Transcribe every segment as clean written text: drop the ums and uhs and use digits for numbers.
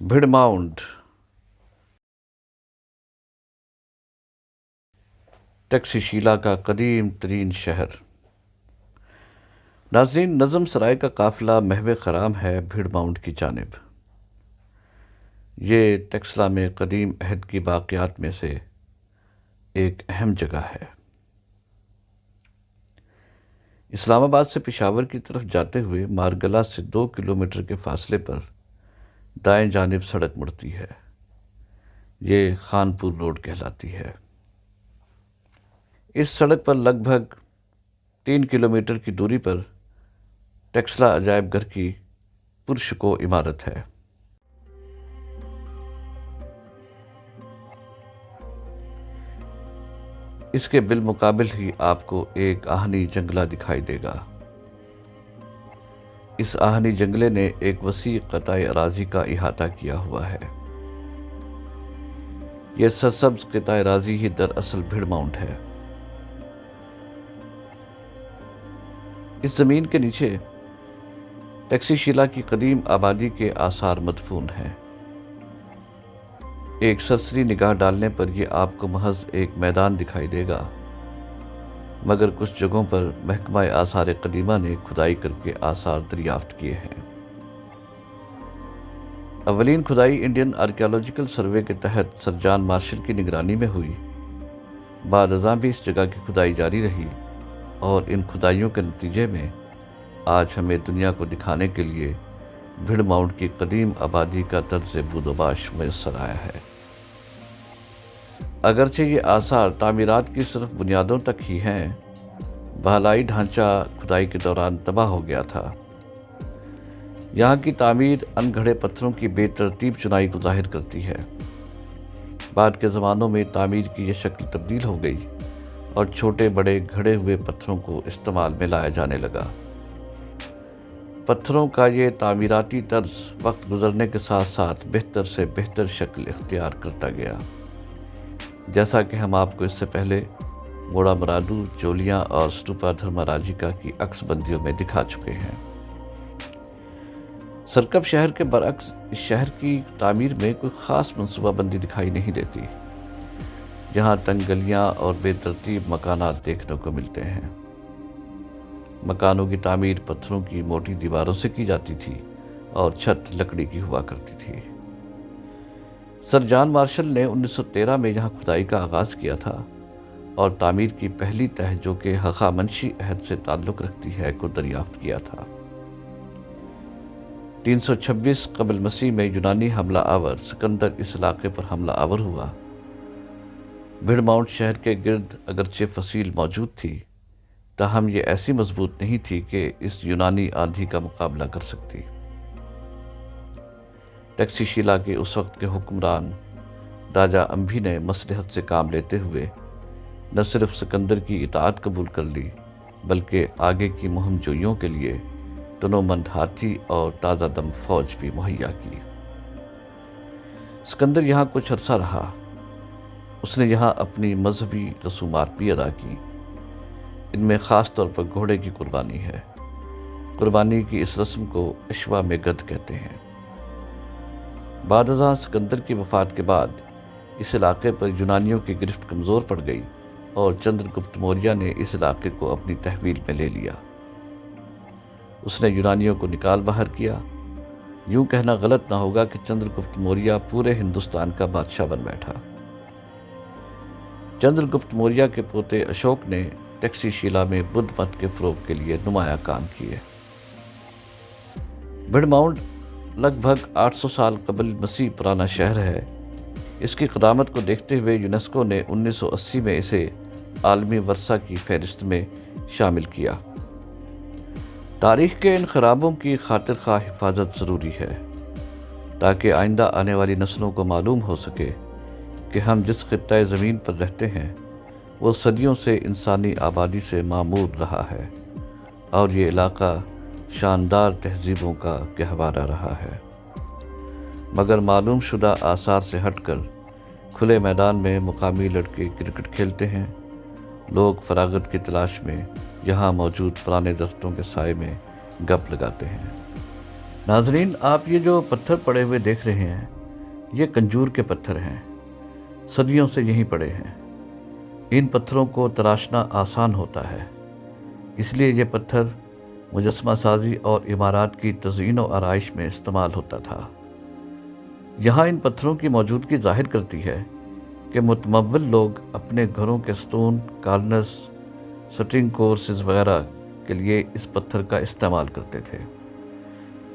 بھڑماؤنٹ تکششیلا کا قدیم ترین شہر۔ ناظرین، نظم سرائے کا قافلہ محو خرام ہے بھڑماؤنٹ کی جانب۔ یہ ٹیکسلا میں قدیم عہد کی باقیات میں سے ایک اہم جگہ ہے۔ اسلام آباد سے پشاور کی طرف جاتے ہوئے مارگلہ سے 2 کلومیٹر کے فاصلے پر دائیں جانب سڑک مڑتی ہے۔ یہ خانپور روڈ کہلاتی ہے۔ اس سڑک پر لگ بھگ 3 کلومیٹر کی دوری پر ٹیکسلا عجائب گھر کی پرشکوہ عمارت ہے۔ اس کے بالمقابل ہی آپ کو ایک آہنی جنگلہ دکھائی دے گا۔ اس آہنی جنگلے نے ایک وسیع قطع اراضی کا احاطہ کیا ہوا ہے۔ یہ سرسبز قطع اراضی ہی دراصل بھڑماؤنٹ ہے۔ اس زمین کے نیچے تکششیلا کی قدیم آبادی کے آثار مدفون ہیں۔ ایک سرسری نگاہ ڈالنے پر یہ آپ کو محض ایک میدان دکھائی دے گا، مگر کچھ جگہوں پر محکمہ آثار قدیمہ نے کھدائی کر کے آثار دریافت کیے ہیں۔ اولین کھدائی انڈین آرکیالوجیکل سروے کے تحت سر جان مارشل کی نگرانی میں ہوئی۔ بعد ازاں بھی اس جگہ کی کھدائی جاری رہی اور ان کھدائیوں کے نتیجے میں آج ہمیں دنیا کو دکھانے کے لیے بھڑماؤنٹ کی قدیم آبادی کا طرز بود و باش میسر آیا ہے۔ اگرچہ یہ آثار تعمیرات کی صرف بنیادوں تک ہی ہیں، بالائی ڈھانچہ کھدائی کے دوران تباہ ہو گیا تھا۔ یہاں کی تعمیر ان گھڑے پتھروں کی بے ترتیب چنائی کو ظاہر کرتی ہے۔ بعد کے زمانوں میں تعمیر کی یہ شکل تبدیل ہو گئی اور چھوٹے بڑے گھڑے ہوئے پتھروں کو استعمال میں لایا جانے لگا۔ پتھروں کا یہ تعمیراتی طرز وقت گزرنے کے ساتھ ساتھ بہتر سے بہتر شکل اختیار کرتا گیا، جیسا کہ ہم آپ کو اس سے پہلے موڑا مرادو، چولیاں اور سٹوپا دھرما راجیکا کی عکس بندیوں میں دکھا چکے ہیں۔ سرکب شہر کے برعکس اس شہر کی تعمیر میں کوئی خاص منصوبہ بندی دکھائی نہیں دیتی۔ یہاں تنگ گلیاں اور بے ترتیب مکانات دیکھنے کو ملتے ہیں۔ مکانوں کی تعمیر پتھروں کی موٹی دیواروں سے کی جاتی تھی اور چھت لکڑی کی ہوا کرتی تھی۔ سر جان مارشل نے 1913 میں یہاں کھدائی کا آغاز کیا تھا اور تعمیر کی پہلی تہہ، جو کہ ہخامنشی عہد سے تعلق رکھتی ہے، کو دریافت کیا تھا۔ 326 قبل مسیح میں یونانی حملہ آور سکندر اس علاقے پر حملہ آور ہوا۔ بھڑماؤنٹ شہر کے گرد اگرچہ فصیل موجود تھی، تاہم یہ ایسی مضبوط نہیں تھی کہ اس یونانی آندھی کا مقابلہ کر سکتی۔ تکششیلا کے اس وقت کے حکمران راجا امبھی نے مصلحت سے کام لیتے ہوئے نہ صرف سکندر کی اطاعت قبول کر لی، بلکہ آگے کی مہم جوئیوں کے لیے تنومند ہاتھی اور تازہ دم فوج بھی مہیا کی۔ سکندر یہاں کچھ عرصہ رہا۔ اس نے یہاں اپنی مذہبی رسومات بھی ادا کی۔ ان میں خاص طور پر گھوڑے کی قربانی ہے۔ قربانی کی اس رسم کو اشوا میں گد کہتے ہیں۔ بعد ازاں سکندر کی وفات کے بعد اس علاقے پر یونانیوں کی گرفت کمزور پڑ گئی اور چندر گپت موریہ نے اس علاقے کو اپنی تحویل میں لے لیا۔ اس نے یونانیوں کو نکال باہر کیا۔ یوں کہنا غلط نہ ہوگا کہ چندر گپت موریہ پورے ہندوستان کا بادشاہ بن بیٹھا۔ چندر گپت موریہ کے پوتے اشوک نے تکششیلا میں بدھ مت کے فروغ کے لیے نمایاں کام کیے۔ بھڑماؤنٹ لگ بھگ 800 سال قبل مسیح پرانا شہر ہے۔ اس کی قدامت کو دیکھتے ہوئے یونیسکو نے 1980 میں اسے عالمی ورثہ کی فہرست میں شامل کیا۔ تاریخ کے ان خرابوں کی خاطر خواہ حفاظت ضروری ہے، تاکہ آئندہ آنے والی نسلوں کو معلوم ہو سکے کہ ہم جس خطۂ زمین پر رہتے ہیں وہ صدیوں سے انسانی آبادی سے معمور رہا ہے اور یہ علاقہ شاندار تہذیبوں کا گہوارہ رہا ہے۔ مگر معلوم شدہ آثار سے ہٹ کر کھلے میدان میں مقامی لڑکے کرکٹ کھیلتے ہیں۔ لوگ فراغت کی تلاش میں یہاں موجود پرانے درختوں کے سائے میں گپ لگاتے ہیں۔ ناظرین، آپ یہ جو پتھر پڑے ہوئے دیکھ رہے ہیں، یہ کنجور کے پتھر ہیں۔ صدیوں سے یہیں پڑے ہیں۔ ان پتھروں کو تراشنا آسان ہوتا ہے، اس لیے یہ پتھر مجسمہ سازی اور عمارات کی تزئین و آرائش میں استعمال ہوتا تھا۔ یہاں ان پتھروں کی موجودگی ظاہر کرتی ہے کہ متمول لوگ اپنے گھروں کے ستون، کارنس، سٹرنگ کورسز وغیرہ کے لیے اس پتھر کا استعمال کرتے تھے۔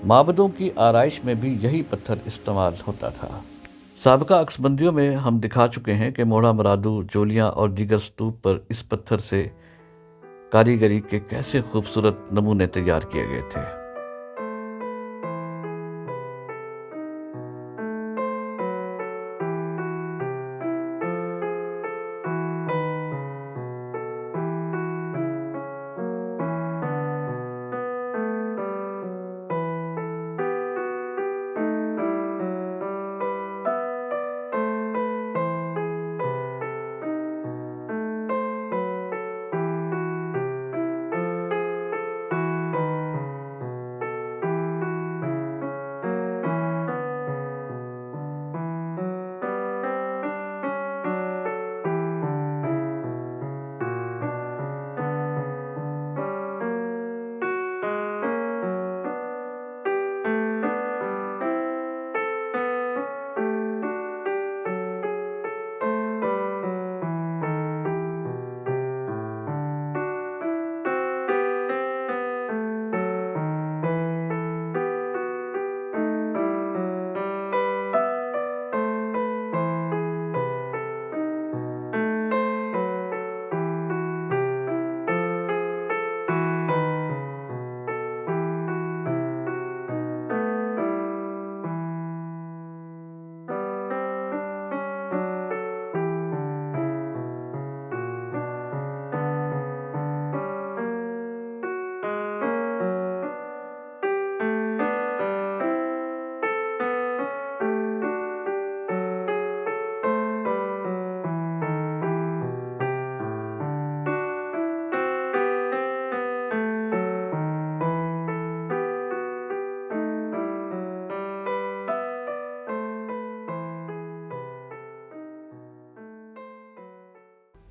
معبدوں کی آرائش میں بھی یہی پتھر استعمال ہوتا تھا۔ سابقہ عکس بندیوں میں ہم دکھا چکے ہیں کہ موڑا مرادو، جولیاں اور دیگر ستوپ پر اس پتھر سے کاریگری کے کیسے خوبصورت نمونے تیار کیے گئے تھے۔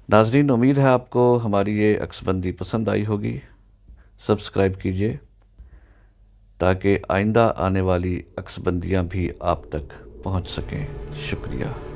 ناظرین، امید ہے آپ کو ہماری یہ عکس بندی پسند آئی ہوگی۔ سبسکرائب کیجیے تاکہ آئندہ آنے والی عکس بندیاں بھی آپ تک پہنچ سکیں۔ شکریہ۔